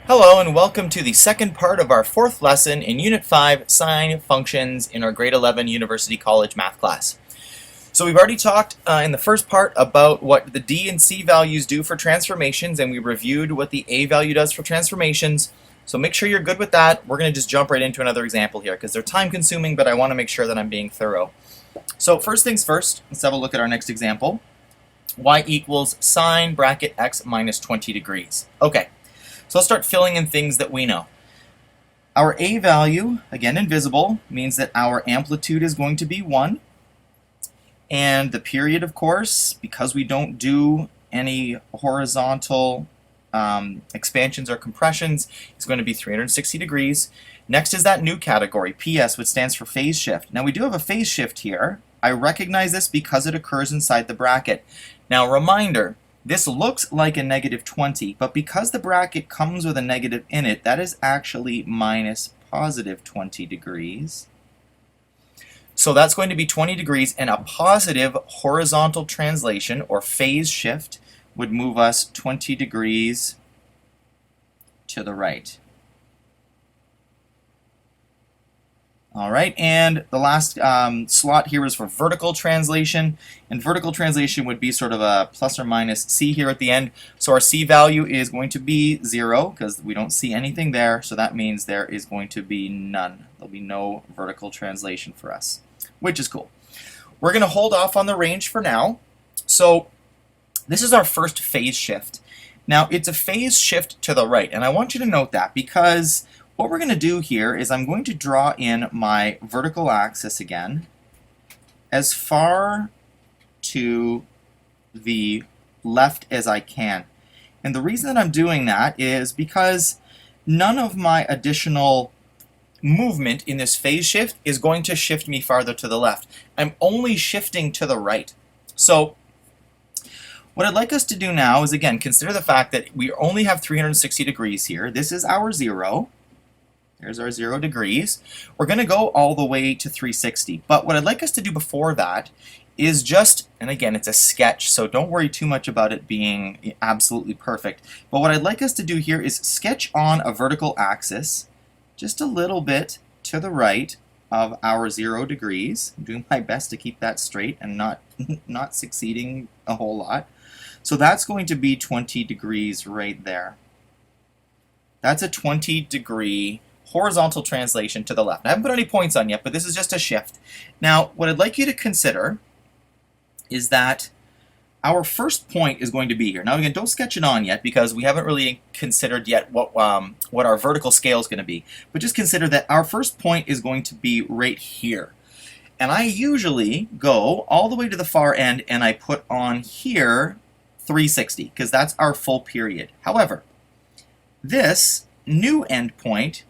Hello and welcome to the second part of our fourth lesson in Unit 5, Sine Functions in our grade 11 University College math class. So we've already talked in the first part about what the D and C values do for transformations, and we reviewed what the A value does for transformations. So make sure you're good with that. We're going to just jump right into another example here because they're time consuming, but I want to make sure that I'm being thorough. So first things first, let's have a look at our next example. Y equals sine bracket x minus 20 degrees. Okay. So let's start filling in things that we know. Our A value, again invisible, means that our amplitude is going to be 1. And the period, of course, because we don't do any horizontal expansions or compressions, is going to be 360 degrees. Next is that new category, PS, which stands for phase shift. Now we do have a phase shift here. I recognize this because it occurs inside the bracket. Now reminder, this looks like a negative 20, but because the bracket comes with a negative in it, that is actually minus positive 20 degrees. So that's going to be 20 degrees, and a positive horizontal translation or phase shift would move us 20 degrees to the right. All right, and the last slot here is for vertical translation, and vertical translation would be sort of a plus or minus C here at the end. So our C value is going to be 0 because we don't see anything there, so that means there is going to be none. There'll be no vertical translation for us, which is cool. We're going to hold off on the range for now. So this is our first phase shift. Now it's a phase shift to the right, and I want you to note that because what we're going to do here is I'm going to draw in my vertical axis again as far to the left as I can. And the reason that I'm doing that is because none of my additional movement in this phase shift is going to shift me farther to the left. I'm only shifting to the right. So what I'd like us to do now is, again, consider the fact that we only have 360 degrees here. This is our 0. There's our 0 degrees. We're going to go all the way to 360. But what I'd like us to do before that is just, and again, it's a sketch, so don't worry too much about it being absolutely perfect. But what I'd like us to do here is sketch on a vertical axis just a little bit to the right of our 0 degrees. I'm doing my best to keep that straight and not succeeding a whole lot. So that's going to be 20 degrees right there. That's a 20-degree horizontal translation to the left. I haven't put any points on yet, but this is just a shift. Now, what I'd like you to consider is that our first point is going to be here. Now, again, don't sketch it on yet because we haven't really considered yet what our vertical scale is going to be. But just consider that our first point is going to be right here. And I usually go all the way to the far end and I put on here 360 because that's our full period. However, this new endpoint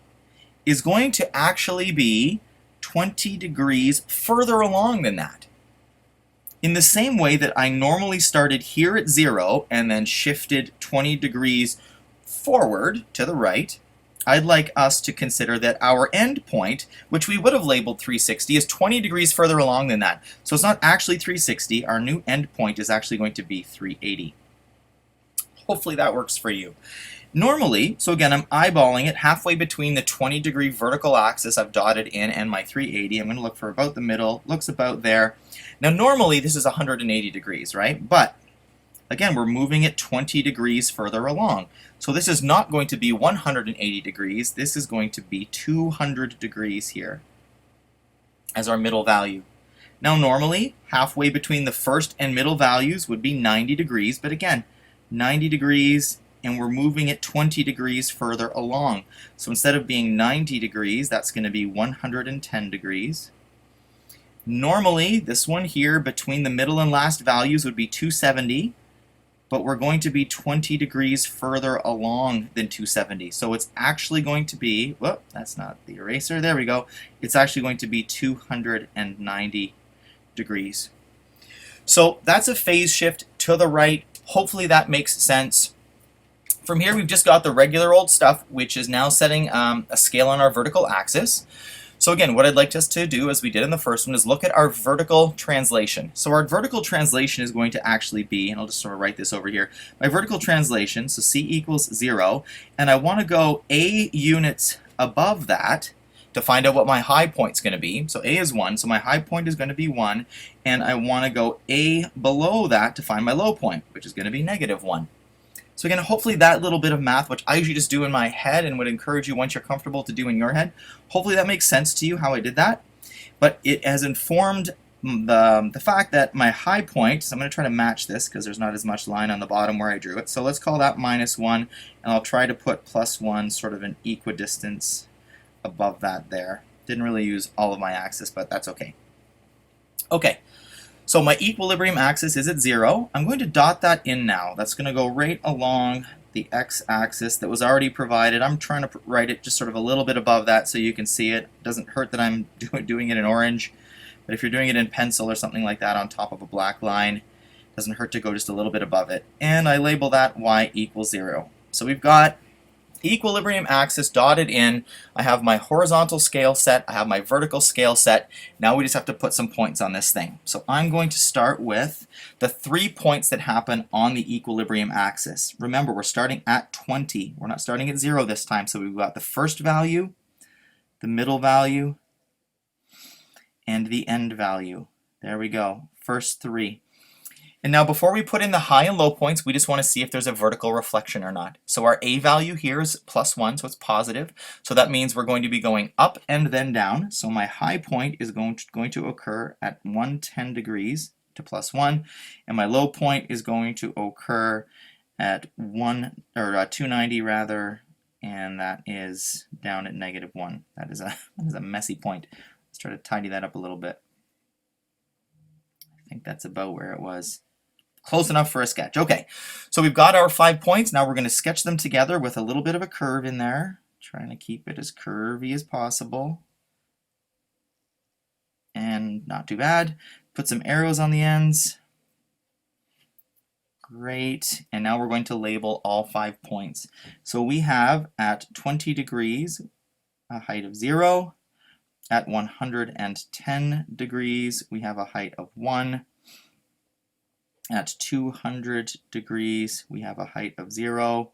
is going to actually be 20 degrees further along than that. In the same way that I normally started here at 0 and then shifted 20 degrees forward to the right, I'd like us to consider that our endpoint, which we would have labeled 360, is 20 degrees further along than that. So it's not actually 360. Our new endpoint is actually going to be 380. Hopefully that works for you. Normally, so again, I'm eyeballing it halfway between the 20-degree vertical axis I've dotted in and my 380. I'm going to look for about the middle. Looks about there. Now, normally, this is 180 degrees, right? But, again, we're moving it 20 degrees further along. So this is not going to be 180 degrees. This is going to be 200 degrees here as our middle value. Now, normally, halfway between the first and middle values would be 90 degrees. But, again, 90 degrees, and we're moving it 20 degrees further along. So instead of being 90 degrees, that's going to be 110 degrees. Normally, this one here between the middle and last values would be 270, but we're going to be 20 degrees further along than 270. So it's actually going to be, whoop, that's not the eraser, there we go. It's actually going to be 290 degrees. So that's a phase shift to the right. Hopefully that makes sense. From here, we've just got the regular old stuff, which is now setting a scale on our vertical axis. So again, what I'd like us to do, as we did in the first one, is look at our vertical translation. So our vertical translation is going to actually be, and I'll just sort of write this over here, my vertical translation, so C equals 0, and I want to go A units above that to find out what my high point's going to be. So A is 1, so my high point is going to be 1, and I want to go A below that to find my low point, which is going to be -1. So again, hopefully that little bit of math, which I usually just do in my head and would encourage you once you're comfortable to do in your head, hopefully that makes sense to you how I did that. But it has informed the fact that my high point, so I'm going to try to match this because there's not as much line on the bottom where I drew it. So let's call that -1, and I'll try to put +1 sort of an equidistance above that there. Didn't really use all of my axis, but that's okay. Okay. So my equilibrium axis is at 0. I'm going to dot that in now. That's going to go right along the x-axis that was already provided. I'm trying to write it just sort of a little bit above that so you can see it. It doesn't hurt that I'm doing it in orange, but if you're doing it in pencil or something like that on top of a black line, it doesn't hurt to go just a little bit above it. And I label that y equals 0. So we've got the equilibrium axis dotted in. I have my horizontal scale set, I have my vertical scale set. Now we just have to put some points on this thing. So I'm going to start with the 3 points that happen on the equilibrium axis. Remember, we're starting at 20. We're not starting at 0 this time. So we've got the first value, the middle value, and the end value. There we go, first 3. And now before we put in the high and low points, we just want to see if there's a vertical reflection or not. So our A value here is +1, so it's positive. So that means we're going to be going up and then down. So my high point is going to occur at 110 degrees to +1, and my low point is going to occur at 290 rather, and that is down at -1. That is a messy point. Let's try to tidy that up a little bit. I think that's about where it was. Close enough for a sketch. Okay, so we've got our 5 points. Now we're going to sketch them together with a little bit of a curve in there. Trying to keep it as curvy as possible. And not too bad. Put some arrows on the ends. Great. And now we're going to label all 5 points. So we have at 20 degrees a height of 0. At 110 degrees we have a height of 1. At 200 degrees, we have a height of 0.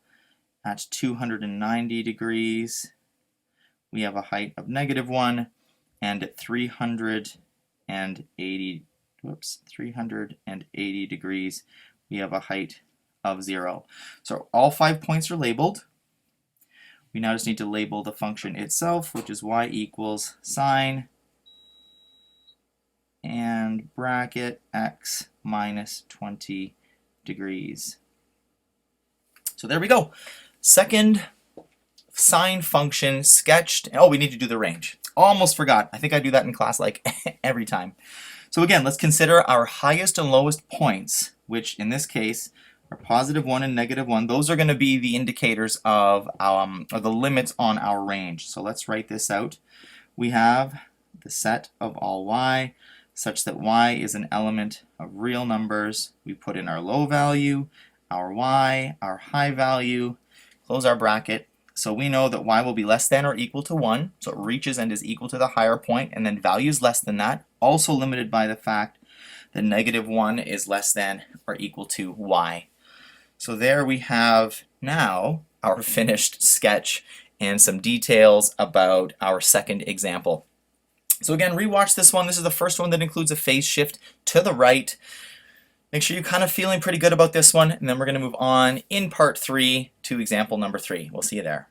At 290 degrees, we have a height of -1. And at 380 degrees, we have a height of 0. So all 5 points are labeled. We now just need to label the function itself, which is y equals sine and bracket x minus 20 degrees. So there we go. Second sine function sketched. Oh, we need to do the range. Almost forgot. I think I do that in class like every time. So again, let's consider our highest and lowest points, which in this case are +1 and -1. Those are going to be the indicators of or the limits on our range. So let's write this out. We have the set of all y such that y is an element of real numbers. We put in our low value, our y, our high value, close our bracket. So we know that y will be less than or equal to 1, so it reaches and is equal to the higher point, and then values less than that, also limited by the fact that -1 is less than or equal to y. So there we have now our finished sketch and some details about our second example. So again, rewatch this one. This is the first one that includes a phase shift to the right. Make sure you're kind of feeling pretty good about this one, and then we're going to move on in part 3 to example number 3. We'll see you there.